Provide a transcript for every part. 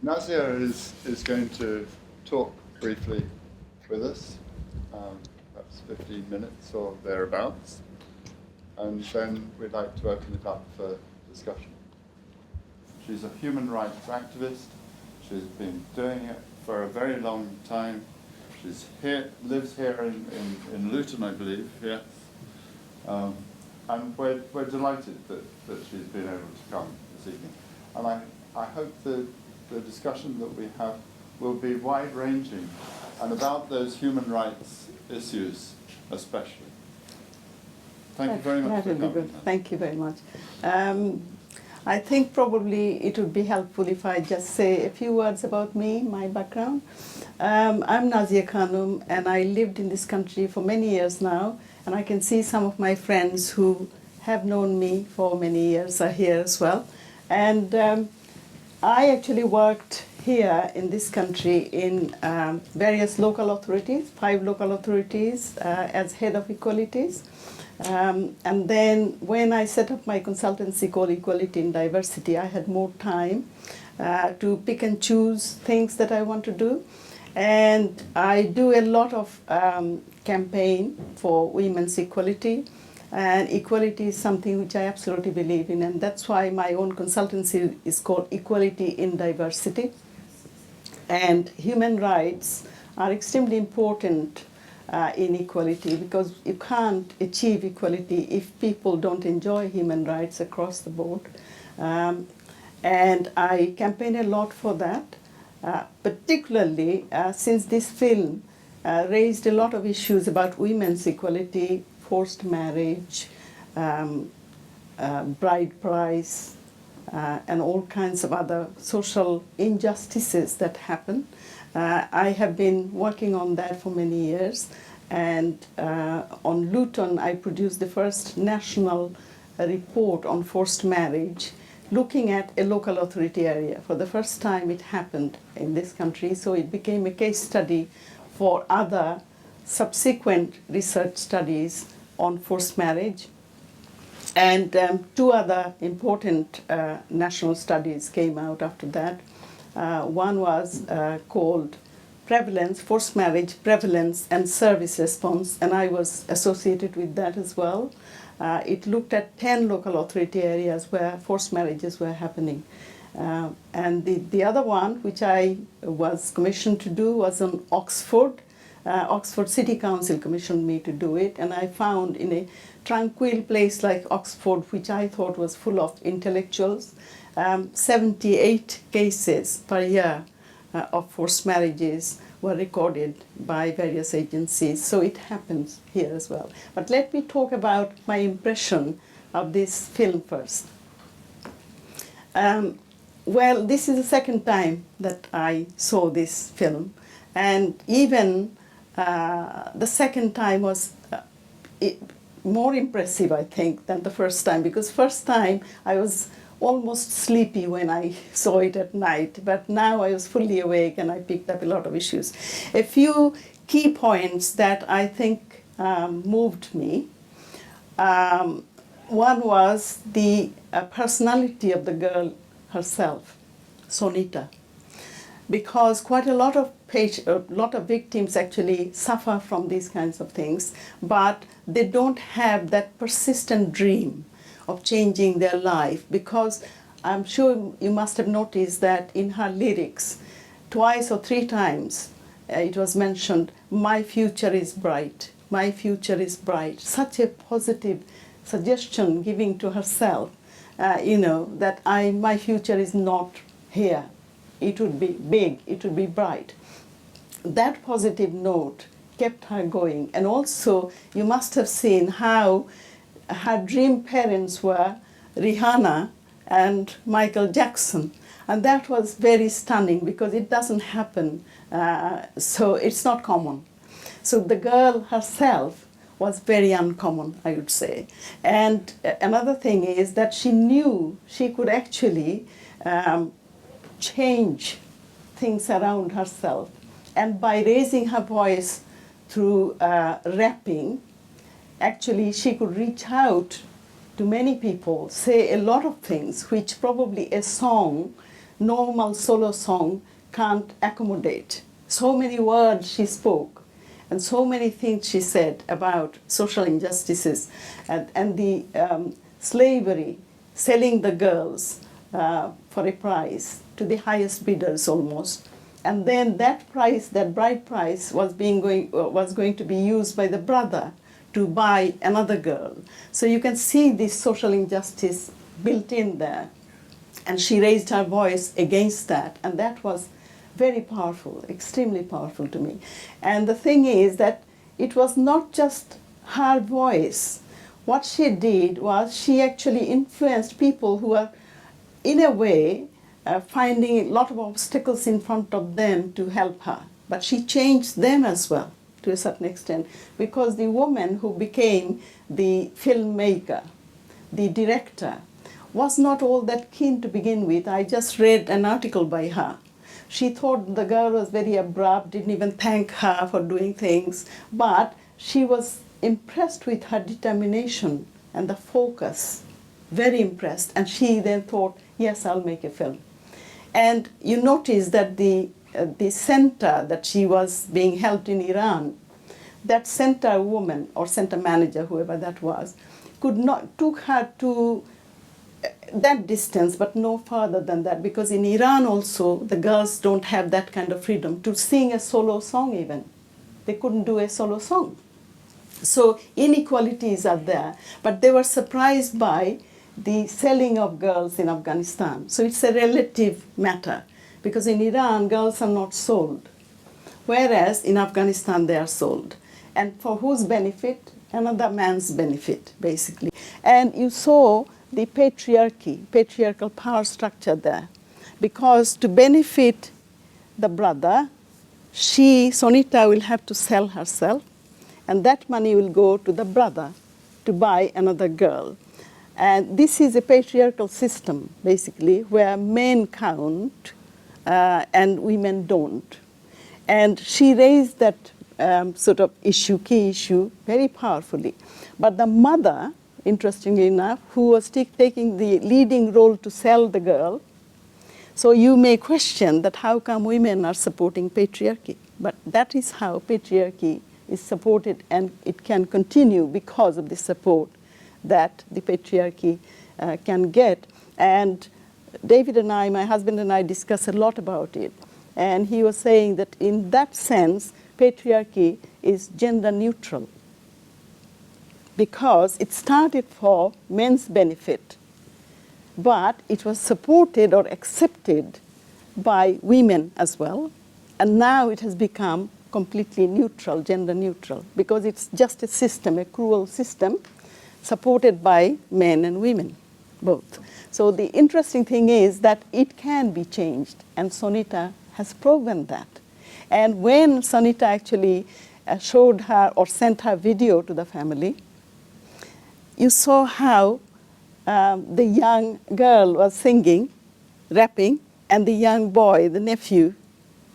Nazia is going to talk briefly with us, perhaps 15 minutes or thereabouts, and then we'd like to open it up for discussion. She's a human rights activist. She's been doing it for a very long time. She's here, lives here in Luton, I believe, yes. And we're delighted that she's been able to come this evening. And I hope the discussion that we have will be wide-ranging and about those human rights issues especially. Thank you very much for coming. Thank you very much. I think probably it would be helpful if I just say a few words about me, my background. I'm Nazia Khanum, and I lived in this country for many years now, and I can see some of my friends who have known me for many years are here as well. And I actually worked here in this country in various local authorities, 5 local authorities, as head of equalities. And then when I set up my consultancy called Equality in Diversity, I had more time to pick and choose things that I want to do. And I do a lot of campaign for women's equality. And equality is something which I absolutely believe in. And that's why my own consultancy is called Equality in Diversity. And human rights are extremely important in equality, because you can't achieve equality if people don't enjoy human rights across the board. And I campaign a lot for that, particularly since this film raised a lot of issues about women's equality, forced marriage, bride price, and all kinds of other social injustices that happen. I have been working on that for many years, and on Luton I produced the first national report on forced marriage, looking at a local authority area. For the first time it happened in this country, so it became a case study for other subsequent research studies on forced marriage. And 2 other important national studies came out after that. One was called Prevalence, Forced Marriage, Prevalence and Service Response, and I was associated with that as well. It looked at 10 local authority areas where forced marriages were happening. And the other one, which I was commissioned to do, was on Oxford. Oxford City Council commissioned me to do it, and I found in a tranquil place like Oxford, which I thought was full of intellectuals, 78 cases per year of forced marriages were recorded by various agencies. So it happens here as well. But let me talk about my impression of this film first. Well, this is the second time that I saw this film, and even the second time was more impressive, I think, than the first time, because first time I was almost sleepy when I saw it at night, but now I was fully awake and I picked up a lot of issues. A few key points that I think moved me. One was the personality of the girl herself, Sonita, because quite a lot of victims actually suffer from these kinds of things, but they don't have that persistent dream of changing their life, because I'm sure you must have noticed that in her lyrics, 2 or 3 times it was mentioned, my future is bright, my future is bright. Such a positive suggestion giving to herself, that my future is not here. It would be big, it would be bright. That positive note kept her going. And also, you must have seen how her dream parents were Rihanna and Michael Jackson. And that was very stunning, because it doesn't happen, so it's not common. So the girl herself was very uncommon, I would say. And another thing is that she knew she could actually change things around herself. And by raising her voice through rapping, actually she could reach out to many people, say a lot of things which probably a song normal solo song can't accommodate. So many words she spoke and so many things she said about social injustices and the slavery, selling the girls for a price to the highest bidders almost. And then that price, that bride price, was going to be used by the brother to buy another girl. So you can see this social injustice built in there. And she raised her voice against that, and that was very powerful, extremely powerful to me. And the thing is that it was not just her voice. What she did was she actually influenced people who are, in a way, finding a lot of obstacles in front of them to help her. But she changed them as well, to a certain extent, because the woman who became the filmmaker, the director, was not all that keen to begin with. I just read an article by her. She thought the girl was very abrupt, didn't even thank her for doing things, but she was impressed with her determination and the focus, very impressed, and she then thought, yes, I'll make a film. And you notice that the center that she was being held in Iran, that center woman or center manager, whoever that was, took her to that distance, but no further than that, because in Iran also the girls don't have that kind of freedom to sing a solo song even. They couldn't do a solo song. So inequalities are there, but they were surprised by the selling of girls in Afghanistan. So it's a relative matter, because in Iran girls are not sold, whereas in Afghanistan they are sold. And for whose benefit? Another man's benefit, basically. And you saw the patriarchal power structure there. Because to benefit the brother, Sonita, will have to sell herself, and that money will go to the brother to buy another girl. And this is a patriarchal system, basically, where men count and women don't. And she raised that sort of key issue, very powerfully. But the mother, interestingly enough, who was taking the leading role to sell the girl. So you may question that how come women are supporting patriarchy? But that is how patriarchy is supported, and it can continue because of the support that the patriarchy can get. And David and I, my husband and I, discuss a lot about it. And he was saying that in that sense, patriarchy is gender neutral, because it started for men's benefit, but it was supported or accepted by women as well, and now it has become completely neutral, gender neutral, because it's just a system, a cruel system, supported by men and women, both. So the interesting thing is that it can be changed, and Sonita has proven that. And when Sonita actually showed her or sent her video to the family, you saw how the young girl was singing, rapping, and the young boy, the nephew,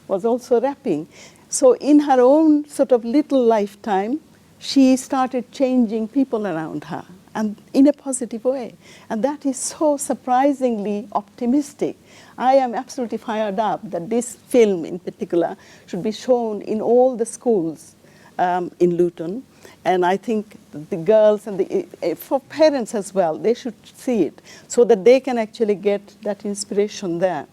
was also rapping. So in her own sort of little lifetime, she started changing people around her, and in a positive way. And that is so surprisingly optimistic. I am absolutely fired up that this film in particular should be shown in all the schools in Luton. And I think the girls and for parents as well, they should see it so that they can actually get that inspiration there.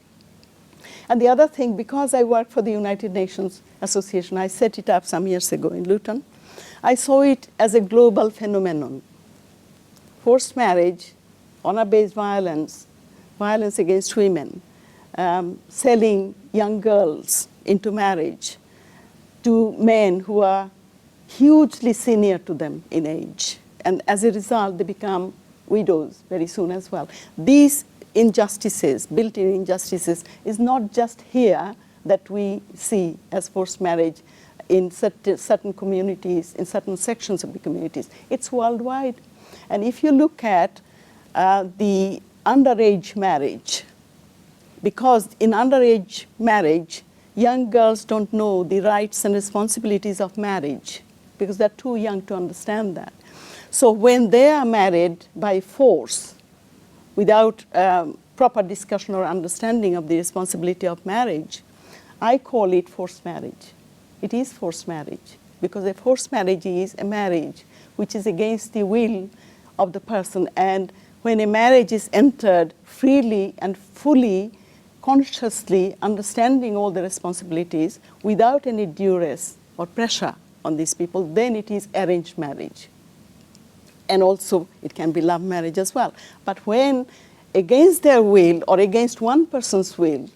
And the other thing, because I work for the United Nations Association, I set it up some years ago in Luton, I saw it as a global phenomenon. Forced marriage, honor-based violence, violence against women, selling young girls into marriage to men who are hugely senior to them in age. And as a result, they become widows very soon as well. These injustices, built-in injustices, is not just here that we see as forced marriage in certain communities, in certain sections of the communities. It's worldwide. And if you look at the underage marriage, because in underage marriage, young girls don't know the rights and responsibilities of marriage, because they're too young to understand that. So when they are married by force, without proper discussion or understanding of the responsibility of marriage, I call it forced marriage. It is forced marriage, because a forced marriage is a marriage which is against the will of the person. And when a marriage is entered freely and fully, consciously, understanding all the responsibilities without any duress or pressure on these people, then it is arranged marriage. And also it can be love marriage as well. But when against their will or against one person's will,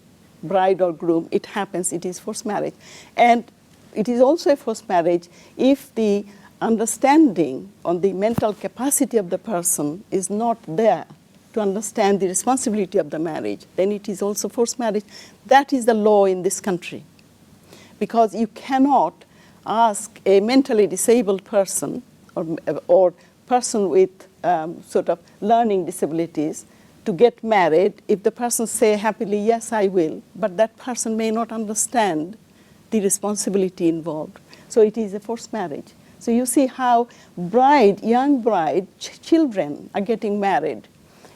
bride or groom, it happens, it is forced marriage. And it is also a forced marriage if the understanding on the mental capacity of the person is not there to understand the responsibility of the marriage, then it is also forced marriage. That is the law in this country. Because you cannot ask a mentally disabled person or person with sort of learning disabilities to get married if the person say happily, yes, I will, but that person may not understand the responsibility involved. So it is a forced marriage. So you see how young bride, children are getting married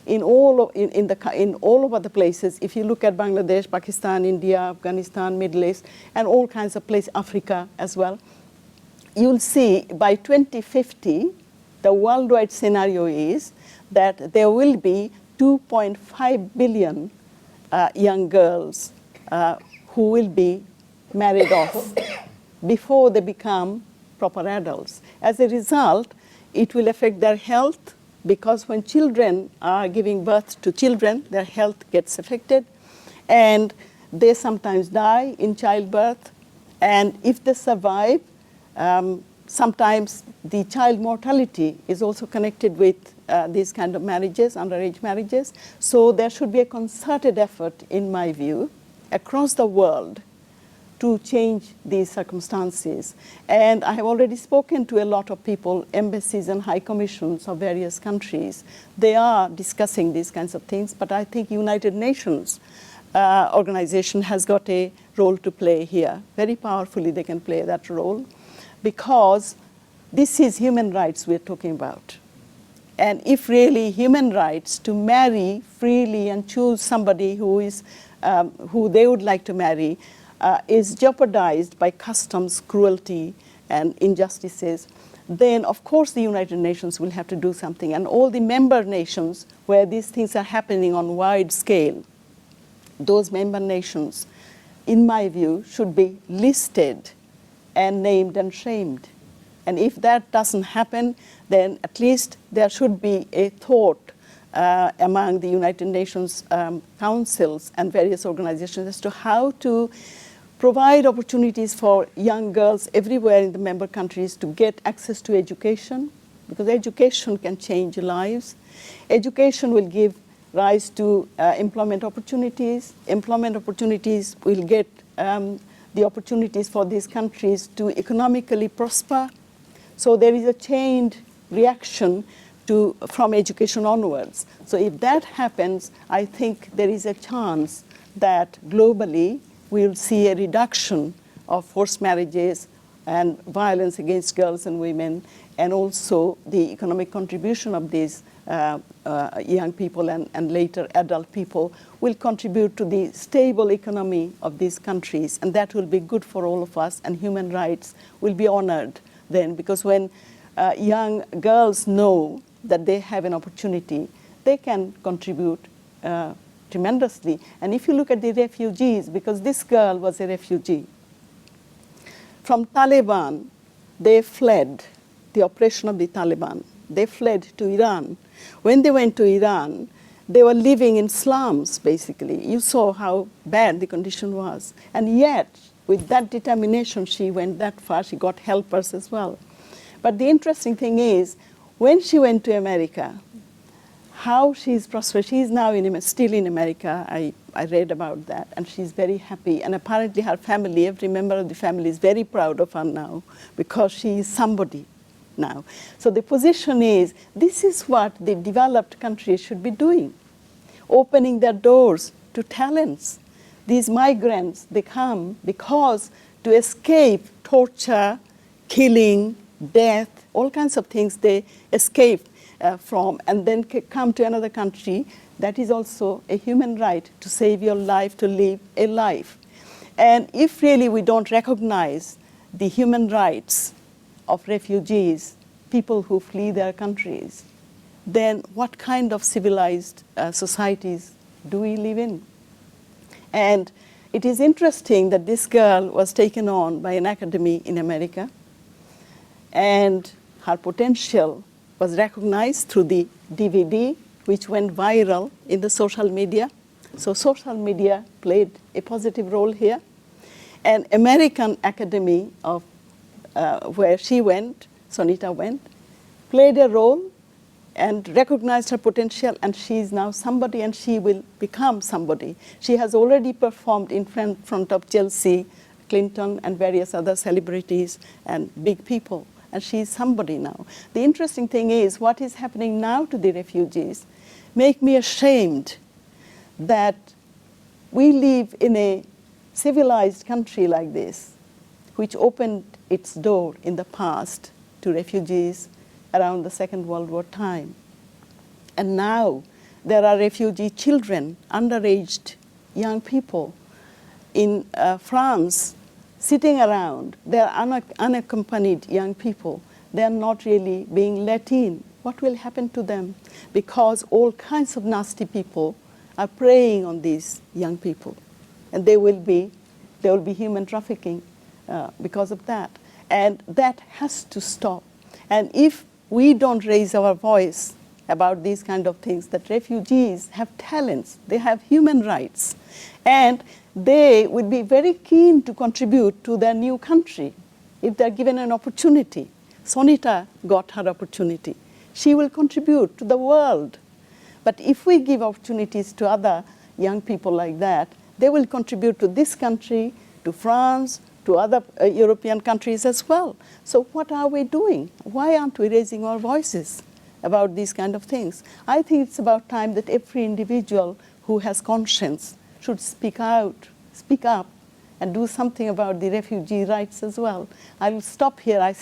in all over the places. If you look at Bangladesh, Pakistan, India, Afghanistan, Middle East, and all kinds of places, Africa as well, you'll see by 2050, the worldwide scenario is that there will be 2.5 billion young girls who will be married off before they become proper adults. As a result, it will affect their health, because when children are giving birth to children, their health gets affected, and they sometimes die in childbirth. And if they survive, sometimes the child mortality is also connected with these kind of marriages, underage marriages. So there should be a concerted effort, in my view, across the world to change these circumstances. And I have already spoken to a lot of people, embassies and high commissions of various countries. They are discussing these kinds of things, but I think United Nations organization has got a role to play here. Very powerfully they can play that role, because this is human rights we're talking about. And if really human rights to marry freely and choose somebody who they would like to marry is jeopardized by customs, cruelty, and injustices, then of course the United Nations will have to do something. And all the member nations where these things are happening on wide scale, those member nations, in my view, should be listed and named and shamed. And if that doesn't happen, then at least there should be a thought among the United Nations councils and various organizations as to how to provide opportunities for young girls everywhere in the member countries to get access to education, because education can change lives. Education will give rise to employment opportunities. Employment opportunities will get the opportunities for these countries to economically prosper. So there is a chained reaction from education onwards. So if that happens, I think there is a chance that globally we'll see a reduction of forced marriages and violence against girls and women, and also the economic contribution of these young people and later adult people will contribute to the stable economy of these countries, and that will be good for all of us, and human rights will be honored then, because when young girls know that they have an opportunity, they can contribute tremendously. And if you look at the refugees, because this girl was a refugee, from Taliban, they fled the oppression of the Taliban. They fled to Iran. When they went to Iran, they were living in slums, basically. You saw how bad the condition was. And yet, with that determination, she went that far. She got helpers as well. But the interesting thing is, when she went to America, how she's prospered. She's now still in America. I read about that, and she's very happy. And apparently her family, every member of the family is very proud of her now, because she is somebody now. So the position is, this is what the developed countries should be doing, opening their doors to talents. These migrants, they come because to escape torture, killing, death, all kinds of things they escape from, and then come to another country That is also a human right, to save your life, to live a life. And if really we don't recognize the human rights of refugees, people who flee their countries, then what kind of civilized societies do we live in? And it is interesting that this girl was taken on by an academy in America, and her potential was recognized through the DVD, which went viral in the social media. So social media played a positive role here. And American Academy of where she went, Sonita went, played a role and recognized her potential, and she is now somebody, and she will become somebody. She has already performed in front of Chelsea, Clinton, and various other celebrities and big people, and she is somebody now. The interesting thing is what is happening now to the refugees make me ashamed that we live in a civilized country like this, which opened its door in the past to refugees around the Second World War time. And now there are refugee children, underaged young people in France sitting around. They are unaccompanied young people. They are not really being let in. What will happen to them? Because all kinds of nasty people are preying on these young people. And there will be human trafficking because of that. And that has to stop. And if we don't raise our voice about these kind of things, that refugees have talents, they have human rights, and they would be very keen to contribute to their new country if they're given an opportunity. Sonita got her opportunity. She will contribute to the world. But if we give opportunities to other young people like that, they will contribute to this country, to France, to other European countries as well. So what are we doing? Why aren't we raising our voices about these kind of things? I think it's about time that every individual who has conscience should speak out, speak up, and do something about the refugee rights as well. I will stop here. I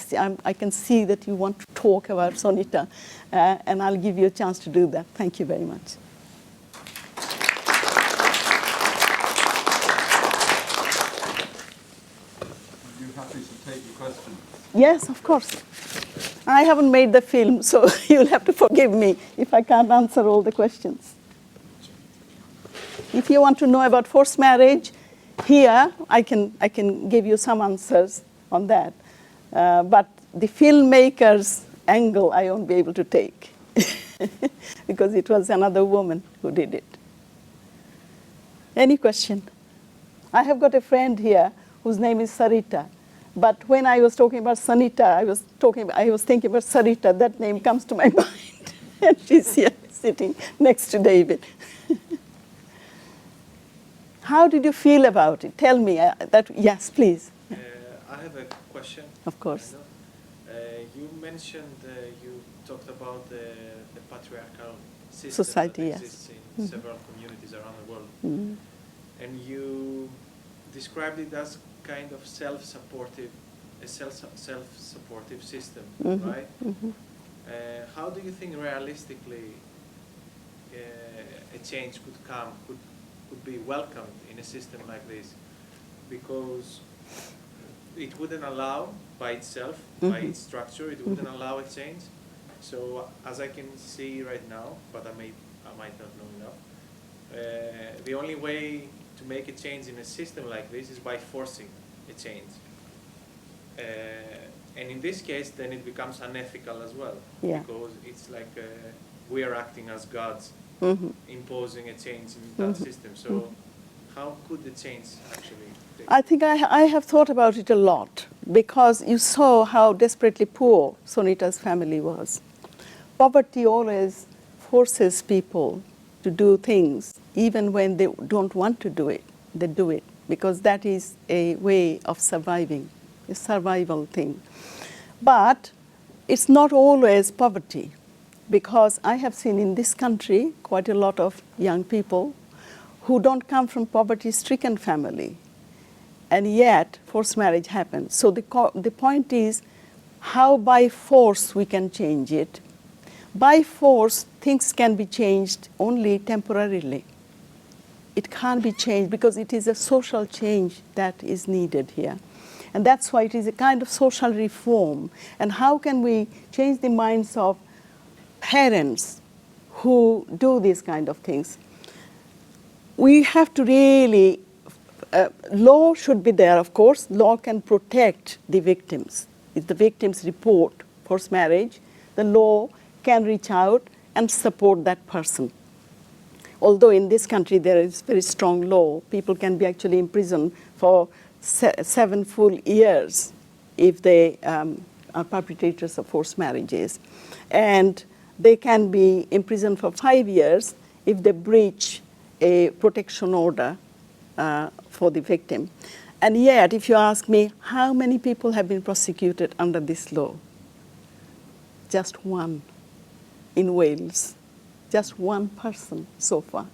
can see that you want to talk about Sonita, and I'll give you a chance to do that. Thank you very much. Happy to take your questions. Yes, of course. I haven't made the film, so you'll have to forgive me if I can't answer all the questions. If you want to know about forced marriage, here I can give you some answers on that. But the filmmaker's angle I won't be able to take because it was another woman who did it. Any question? I have got a friend here whose name is Sarita. But when I was talking about Sonita, I was thinking about Sarita. That name comes to my mind. And she's here sitting next to David. How did you feel about it? Tell me that. Yes, please. I have a question. Of course. You mentioned, you talked about the patriarchal system Society, that exists in several communities around the world. Mm-hmm. And you described it as kind of self-supportive system, Mm-hmm. right? Mm-hmm. How do you think realistically a change could be welcomed in a system like this? Because it wouldn't allow by itself, by its structure, it wouldn't allow a change. So as I can see right now, but I might not know enough, the only way to make a change in a system like this is by forcing a change. And in this case, then it becomes unethical as well, because it's like we are acting as gods, imposing a change in that system. So how could the change actually take place? I think I have thought about it a lot, because you saw how desperately poor Sonita's family was. Poverty always forces people to do things, even when they don't want to do it. They do it, because that is a way of surviving, a survival thing. But it's not always poverty, because I have seen in this country quite a lot of young people who don't come from poverty-stricken family, and yet forced marriage happens. So the point is how by force we can change it. by force, things can be changed only temporarily. It can't be changed because it is a social change that is needed here. And that's why it is a kind of social reform. And how can we change the minds of parents who do these kind of things? We have to really, law should be there, of course. Law can protect the victims. If the victims report forced marriage, the law can reach out and support that person. Although in this country there is very strong law, people can be actually imprisoned for 7 full years if they are perpetrators of forced marriages. And they can be imprisoned for 5 years if they breach a protection order for the victim. And yet, if you ask me, how many people have been prosecuted under this law? Just one in Wales. Just one person so far.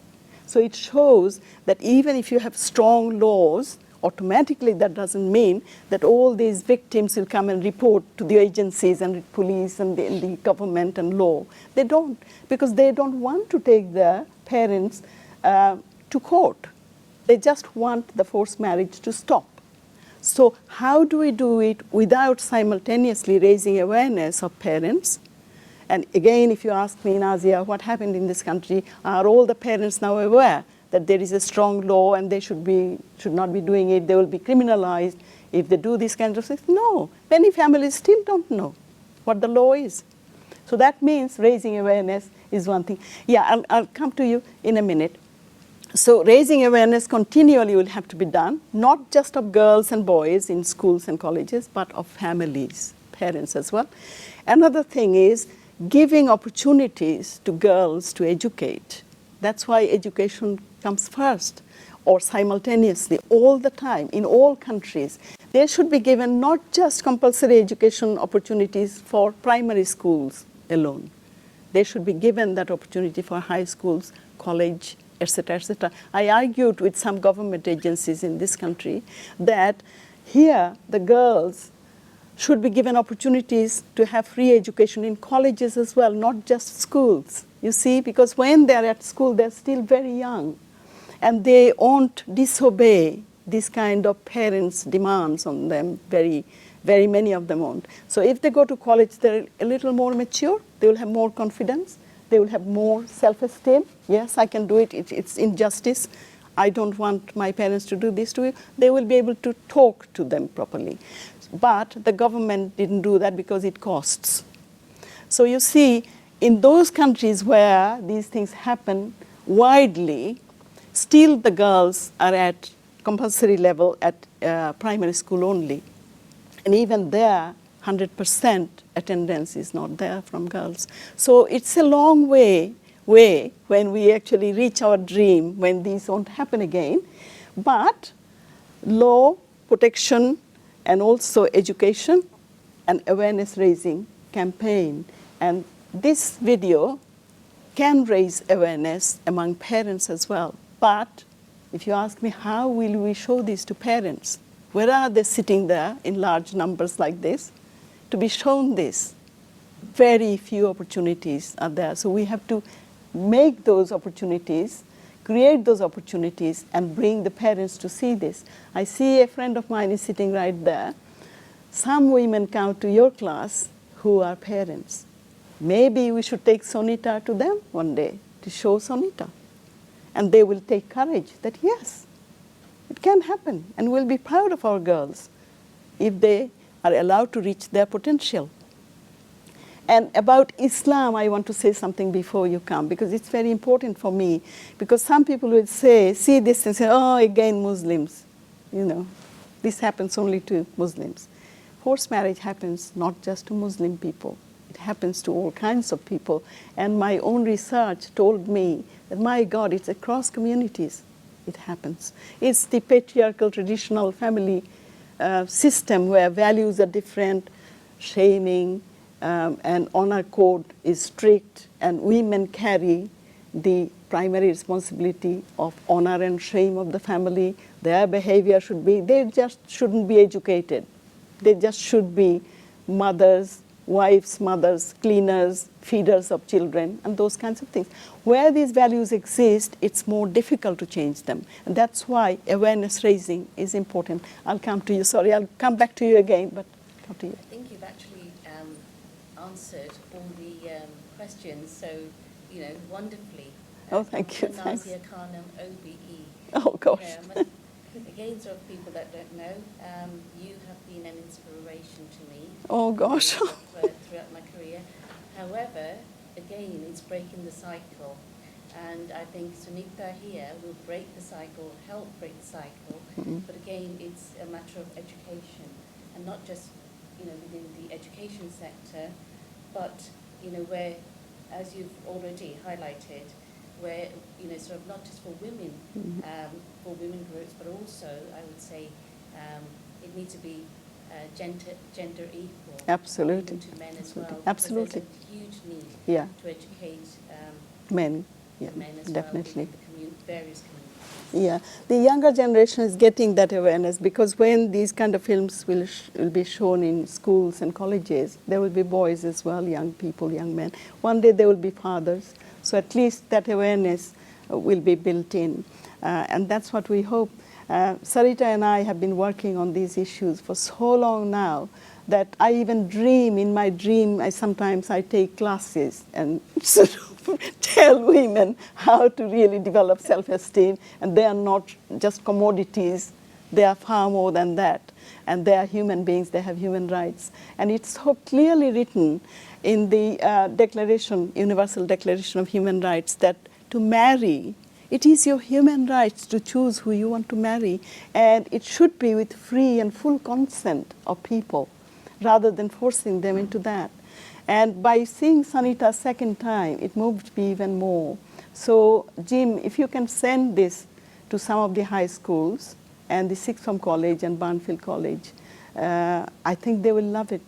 So it shows that even if you have strong laws, automatically that doesn't mean that all these victims will come and report to the agencies and the police and the government and law. They don't, because they don't want to take their parents to court. They just want the forced marriage to stop. So how do we do it without simultaneously raising awareness of parents? And again, if you ask me, Nazia, what happened in this country, are all the parents now aware that there is a strong law and they should not be doing it, they will be criminalized if they do these kinds of things? No, many families still don't know what the law is. So that means raising awareness is one thing. Yeah, I'll come to you in a minute. So raising awareness continually will have to be done, not just of girls and boys in schools and colleges, but of families, parents as well. Another thing is giving opportunities to girls to educate. That's why education comes first, or simultaneously, all the time, in all countries. There should be given not just compulsory education opportunities for primary schools alone. They should be given that opportunity for high schools, college, etc., etc. I argued with some government agencies in this country that here the girls should be given opportunities to have free education in colleges as well, not just schools. You see, because when they're at school, they're still very young, and they won't disobey this kind of parents' demands on them. Very many of them won't. So if they go to college, they're a little more mature. They will have more confidence. They will have more self-esteem. Yes, I can do it. It's injustice. I don't want my parents to do this to you. They will be able to talk to them properly. But the government didn't do that because it costs. So you see, in those countries where these things happen widely, still the girls are at compulsory level at primary school only. And even there, 100% attendance is not there from girls. So it's a long way when we actually reach our dream, when these won't happen again. But law, protection, and also education and awareness raising campaign. And this video can raise awareness among parents as well. But if you ask me, how will we show this to parents? Where are they sitting there in large numbers like this to be shown this? Very few opportunities are there. So we have to make those opportunities, create those opportunities, and bring the parents to see this. I see a friend of mine is sitting right there. Some women come to your class who are parents. Maybe we should take Sonita to them one day to show Sonita. And they will take courage that yes, it can happen, and we'll be proud of our girls if they are allowed to reach their potential. And about Islam, I want to say something before you come, because it's very important for me. Because some people will say, see this and say, oh, again Muslims. You know, this happens only to Muslims. Forced marriage happens not just to Muslim people. It happens to all kinds of people. And my own research told me that, my God, it's across communities it happens. It's the patriarchal traditional family system where values are different, shaming, and honor code is strict, and women carry the primary responsibility of honor and shame of the family. Their behavior should be, they just shouldn't be educated. They just should be mothers, wives, mothers, cleaners, feeders of children, and those kinds of things. Where these values exist, it's more difficult to change them. And that's why awareness raising is important. I'll come to you. Sorry, I'll come back to you again, but come to you. I think you've actually answered all the questions so, wonderfully. Oh, thank you. Dr. Thanks. Nazia Khanum, OBE. Oh, gosh. Again, sort of people that don't know, you have been an inspiration to me. Oh, gosh. Throughout my career. However, again, it's breaking the cycle. And I think Sonita here will break the cycle, help break the cycle. But again, it's a matter of education. And not just, within the education sector, but, where, as you've already highlighted, where, sort of not just for women groups, but also, I would say, it needs to be gender equal. Absolutely. Even to men as well. Absolutely. There's a huge need Yeah. to educate Men. Yeah, men as definitely. well, the various communities. Yeah, the younger generation is getting that awareness because when these kind of films will be shown in schools and colleges, there will be boys as well, young people, young men. One day there will be fathers, so at least that awareness will be built in, and that's what we hope. Sarita and I have been working on these issues for so long now that I even dream, in my dream, sometimes I take classes and sort of tell women how to really develop self-esteem, and they are not just commodities, they are far more than that. And they are human beings, they have human rights. And it's so clearly written in the Universal Declaration of Human Rights that to marry, it is your human rights to choose who you want to marry, and it should be with free and full consent of people, rather than forcing them into that. And by seeing Sonita a second time, it moved me even more. So, Jim, if you can send this to some of the high schools and the Sixth Form College and Barnfield College, I think they will love it.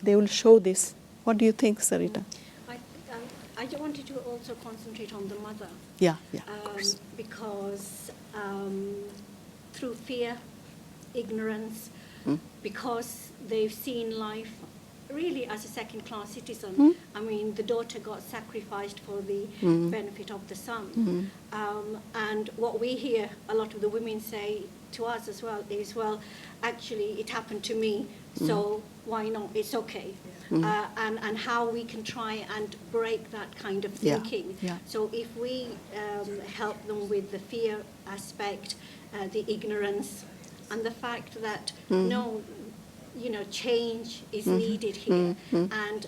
They will show this. What do you think, Sarita? I wanted to also concentrate on the mother. Yeah, of course. Because through fear, ignorance, because they've seen life really as a second-class citizen. I mean, the daughter got sacrificed for the benefit of the son. And what we hear a lot of the women say to us as well is, well, actually, it happened to me, so why not? It's okay. And how we can try and break that kind of thinking. Yeah. So if we help them with the fear aspect, the ignorance, and the fact that no, change is needed here, and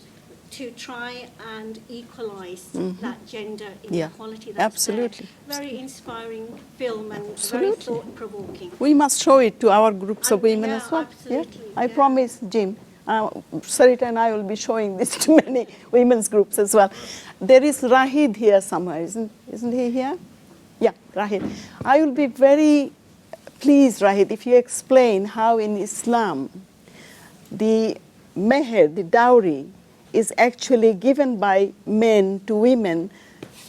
to try and equalize that gender inequality. That's absolutely. Very inspiring film and Absolutely. very thought-provoking. We must show it to our groups of women as well. Absolutely. I promise, Jim. Sarita and I will be showing this to many women's groups as well. There is Rahid here somewhere, isn't he here? Yeah, Rahid. I will be very pleased, Rahid, if you explain how in Islam the meher, the dowry, is actually given by men to women,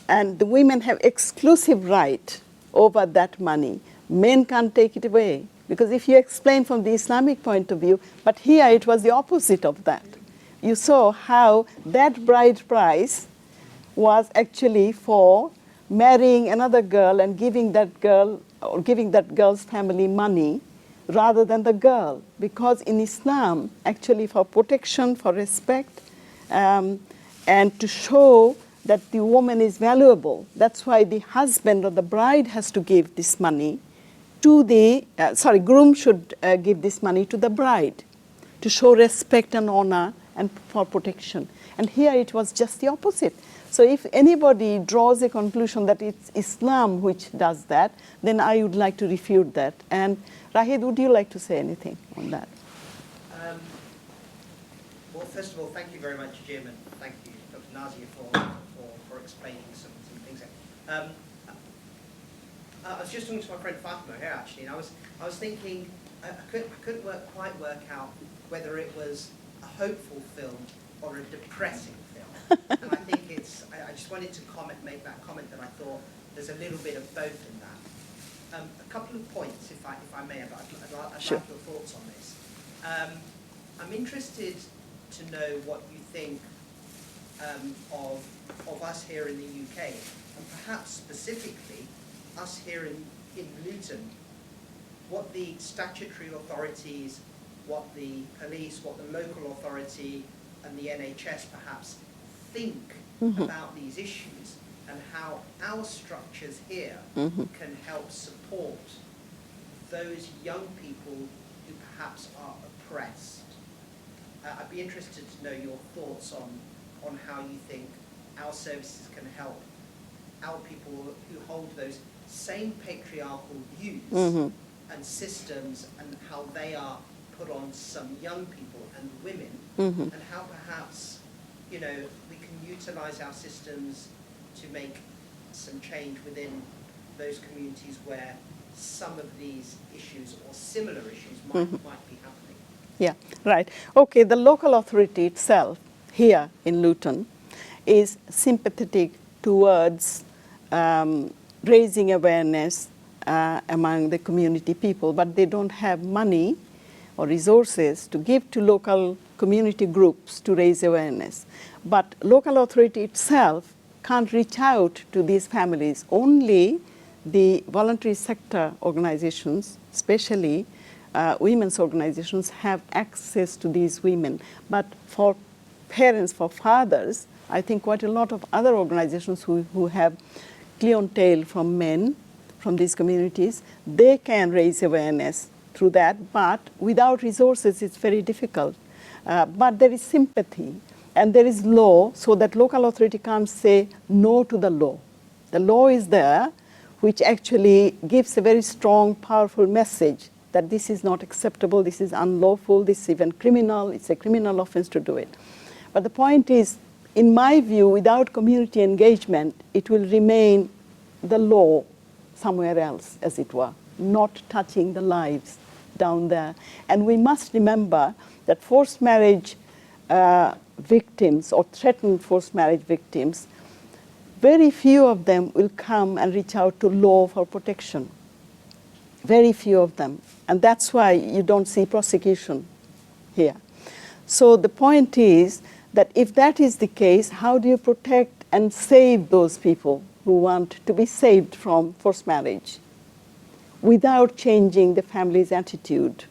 and the women have exclusive right over that money. Men can't take it away. Because if you explain from the Islamic point of view, but here it was the opposite of that. You saw how that bride price was actually for marrying another girl and giving that girl or giving that girl's family money rather than the girl. Because in Islam, actually for protection, for respect, and to show that the woman is valuable, that's why the husband or the bride has to give this money to the, groom should give this money to the bride to show respect and honor and for protection. And here it was just the opposite. So if anybody draws a conclusion that it's Islam which does that, then I would like to refute that. And Rahid, would you like to say anything on that? Well, first of all, thank you very much, Jim, and thank you, Dr. Nazia, for explaining some things. I was just talking to my friend Fatima here, actually, and I was thinking, I couldn't quite work out whether it was a hopeful film or a depressing film. And I think I just wanted to make that comment that I thought there's a little bit of both in that. A couple of points, if I may, I'd like your thoughts on this. I'm interested to know what you think of us here in the UK, and perhaps specifically us here in Luton, what the statutory authorities, what the police, what the local authority and the NHS perhaps think about these issues, and how our structures here can help support those young people who perhaps are oppressed. I'd be interested to know your thoughts on how you think our services can help our people who hold those same patriarchal views and systems, and how they are put on some young people and women, and how perhaps, you know, we can utilize our systems to make some change within those communities where some of these issues or similar issues might be happening. Yeah, right. Okay, the local authority itself here in Luton is sympathetic towards raising awareness among the community people, but they don't have money or resources to give to local community groups to raise awareness. But local authority itself can't reach out to these families. Only the voluntary sector organizations, especially women's organizations, have access to these women. But for parents, for fathers, I think quite a lot of other organizations who have clientele from men from these communities, they can raise awareness through that, but without resources it's very difficult. But there is sympathy and there is law, so that local authority can't say no to the law. The law is there, which actually gives a very strong, powerful message that this is not acceptable, this is unlawful, this is even criminal, it's a criminal offense to do it. But the point is, in my view, without community engagement, it will remain the law somewhere else, as it were, not touching the lives down there. And we must remember that forced marriage victims or threatened forced marriage victims, very few of them will come and reach out to law for protection. Very few of them. And that's why you don't see prosecution here. So the point is that if that is the case, how do you protect and save those people who want to be saved from forced marriage without changing the family's attitude?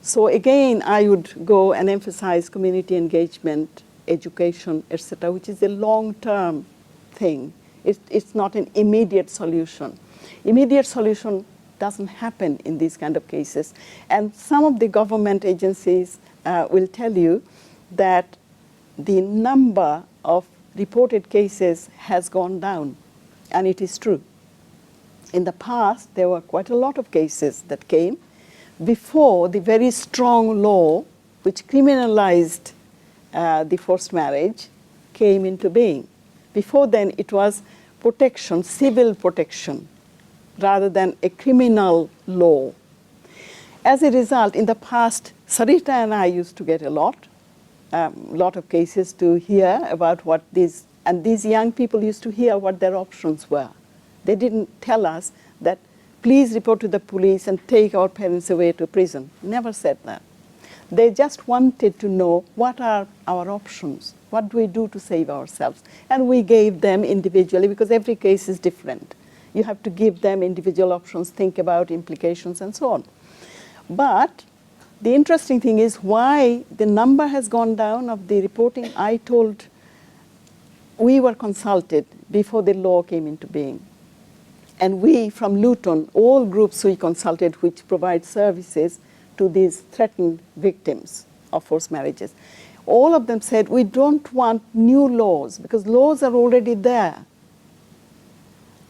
So again, I would go and emphasize community engagement, education, etc., which is a long-term thing. It's not an immediate solution. Immediate solution doesn't happen in these kind of cases. And some of the government agencies will tell you that the number of reported cases has gone down, and it is true. In the past, there were quite a lot of cases that came before the very strong law which criminalized the forced marriage came into being. Before then, it was protection, civil protection, rather than a criminal law. As a result, in the past, Sonita and I used to get a lot of cases to hear about what these young people used to hear what their options were. They didn't tell us that, please report to the police and take our parents away to prison. Never said that. They just wanted to know, what are our options? What do we do to save ourselves? And we gave them individually, because every case is different. You have to give them individual options, think about implications, and so on. But the interesting thing is why the number has gone down of the reporting. We were consulted before the law came into being. And we, from Luton, all groups we consulted which provide services to these threatened victims of forced marriages, all of them said, we don't want new laws, because laws are already there.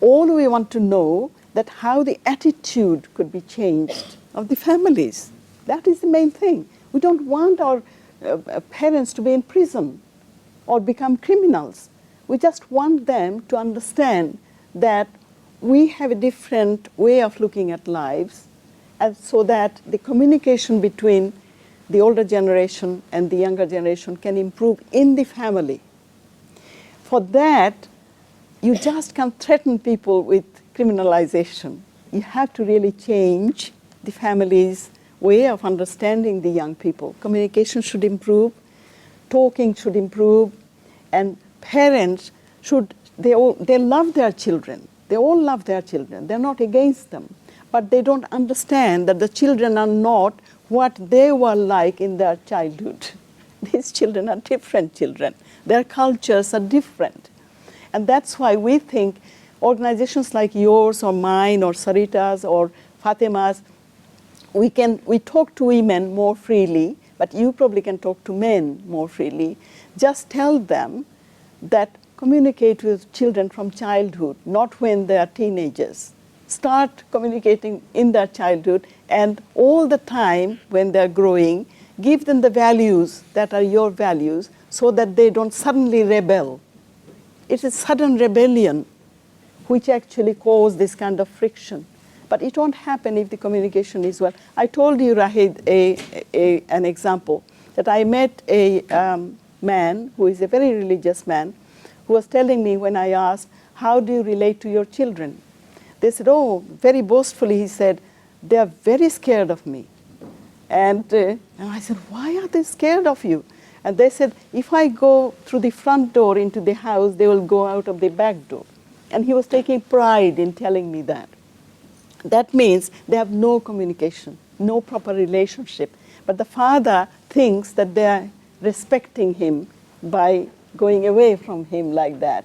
All we want to know that how the attitude could be changed of the families. That is the main thing. We don't want our parents to be in prison or become criminals. We just want them to understand that we have a different way of looking at lives, and so that the communication between the older generation and the younger generation can improve in the family. For that, you just can't threaten people with criminalization. You have to really change the family's way of understanding the young people. Communication should improve, talking should improve, and parents should, they love their children. They all love their children. They're not against them. But they don't understand that the children are not what they were like in their childhood. These children are different children. Their cultures are different. And that's why we think organizations like yours or mine or Sarita's or Fatima's, we talk to women more freely, but you probably can talk to men more freely. Just tell them that communicate with children from childhood, not when they are teenagers. Start communicating in their childhood, and all the time when they're growing, give them the values that are your values so that they don't suddenly rebel. It's a sudden rebellion which actually causes this kind of friction. But it won't happen if the communication is well. I told you, Rahid, an example, that I met a man who is a very religious man who was telling me when I asked, how do you relate to your children? They said, oh, very boastfully, he said, they are very scared of me. And I said, why are they scared of you? And they said, if I go through the front door into the house, they will go out of the back door. And he was taking pride in telling me that. That means they have no communication, no proper relationship. But the father thinks that they are respecting him by going away from him like that.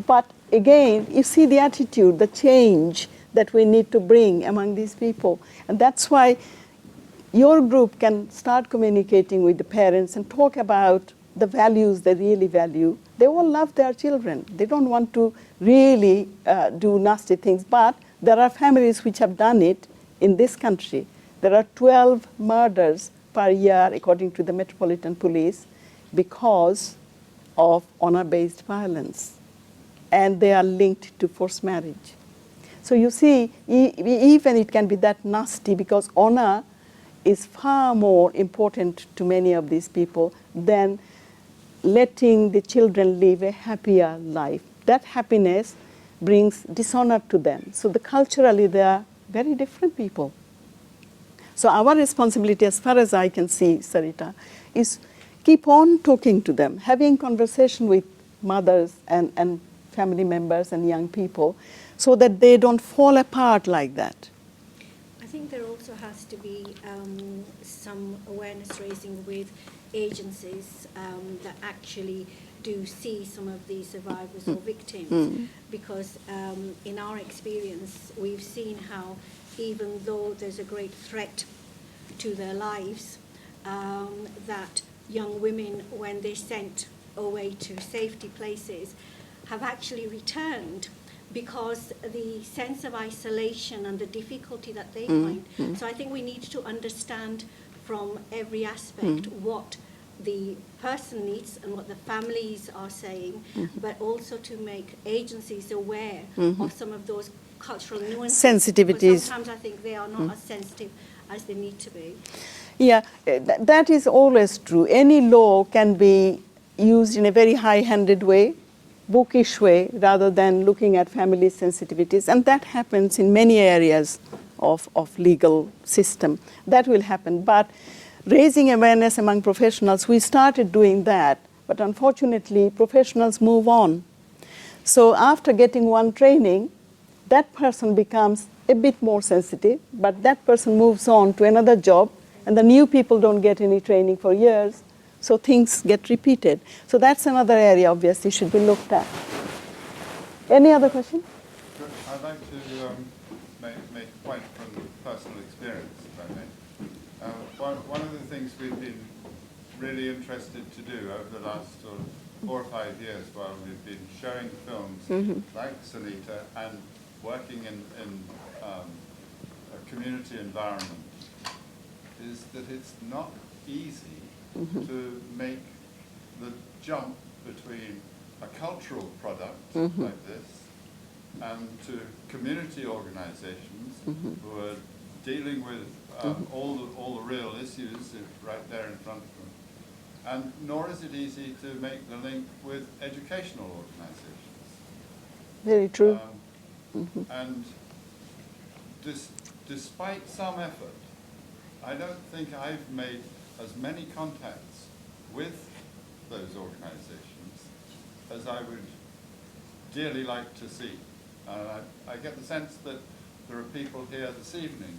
But again, you see the attitude, the change that we need to bring among these people. And that's why your group can start communicating with the parents and talk about the values they really value. They all love their children. They don't want to really do nasty things. But there are families which have done it in this country. There are 12 murders per year, according to the Metropolitan Police, because of honor-based violence. And they are linked to forced marriage. So you see, even it can be that nasty because honor is far more important to many of these people than letting the children live a happier life. That happiness brings dishonor to them. So culturally, they are very different people. So our responsibility, as far as I can see, Sarita, is keep on talking to them, having conversation with mothers and family members and young people so that they don't fall apart like that. I think there also has to be some awareness raising with agencies that actually do see some of these survivors or victims, because in our experience we've seen how even though there's a great threat to their lives, that young women, when they're sent away to safety places, have actually returned because the sense of isolation and the difficulty that they find. So I think we need to understand from every aspect what the person needs and what the families are saying, but also to make agencies aware of some of those cultural nuances. Sensitivities. Sometimes I think they are not as sensitive as they need to be. Yeah, that is always true. Any law can be used in a very high-handed way, bookish way, rather than looking at family sensitivities. And that happens in many areas of legal system. That will happen. But raising awareness among professionals, we started doing that. But unfortunately, professionals move on. So after getting one training, that person becomes a bit more sensitive, but that person moves on to another job, and the new people don't get any training for years. So things get repeated. So that's another area, obviously, should be looked at. Any other question? I'd like to make a point from personal experience, if I may. One of the things we've been really interested to do over the last sort of 4 or 5 years while we've been showing films like Sonita and working in a community environment is that it's not easy to make the jump between a cultural product like this and to community organizations who are dealing with all the real issues right there in front of them. And nor is it easy to make the link with educational organizations. Very true. And despite some effort, I don't think I've made as many contacts with those organisations as I would dearly like to see. I get the sense that there are people here this evening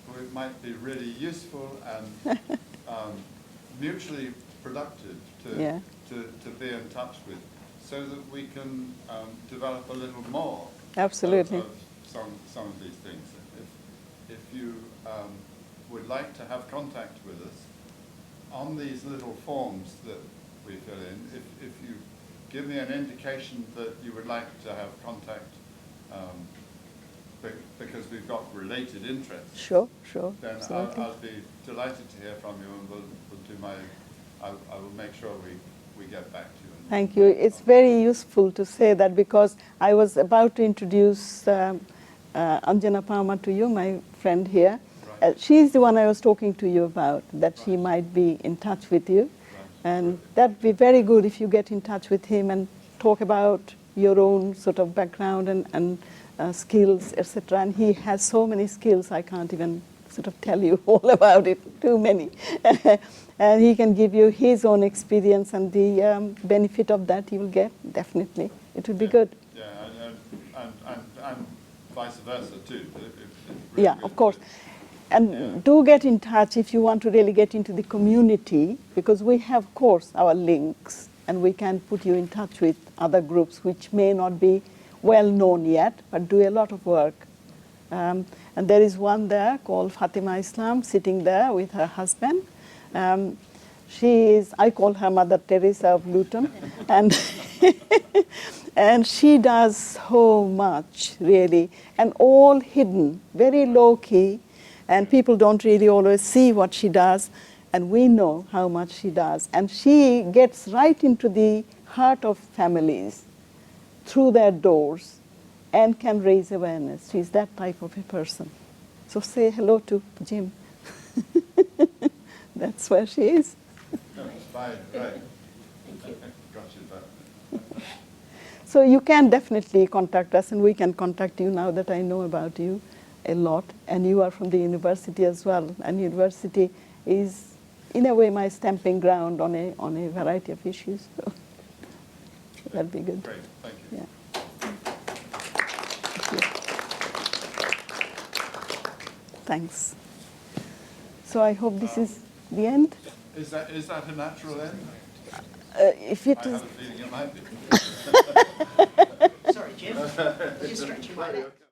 who it might be really useful and mutually productive to be in touch with, so that we can develop a little more Absolutely. of some of these things. If you would like to have contact with us, on these little forms that we fill in, if you give me an indication that you would like to have contact because we've got related interests, Sure, then absolutely. I'll be delighted to hear from you, and we'll do I will make sure we get back to you. Thank you. It's very useful to say that, because I was about to introduce Anjana Palmer to you, my friend here. Right. She's the one I was talking to you about, that she might be in touch with you. Right. And that'd be very good if you get in touch with him and talk about your own sort of background and skills, etc. And he has so many skills, I can't even sort of tell you all about it, too many. And he can give you his own experience, and the benefit of that you will get, definitely. It would be good. Yeah, and vice versa too. Yeah, of course. And do get in touch if you want to really get into the community, because we have, of course, our links, and we can put you in touch with other groups which may not be well known yet, but do a lot of work. And there is one there called Fatima Islam, sitting there with her husband. She is, I call her Mother Teresa of Luton, and and she does so much, really, and all hidden, very low key, and people don't really always see what she does, and we know how much she does. And she gets right into the heart of families through their doors and can raise awareness. She's that type of a person. So say hello to Jim. That's where she is. No, fine, right. Got you back. So you can definitely contact us, and we can contact you now that I know about you a lot. And you are from the university as well. And university is, in a way, my stamping ground on a variety of issues. So that'd be good. Great, thank you. Yeah. Thanks. So I hope this is the end. Is that a natural end? If it I is. have a feeling it might be. Sorry, Jim. You're stretching my neck.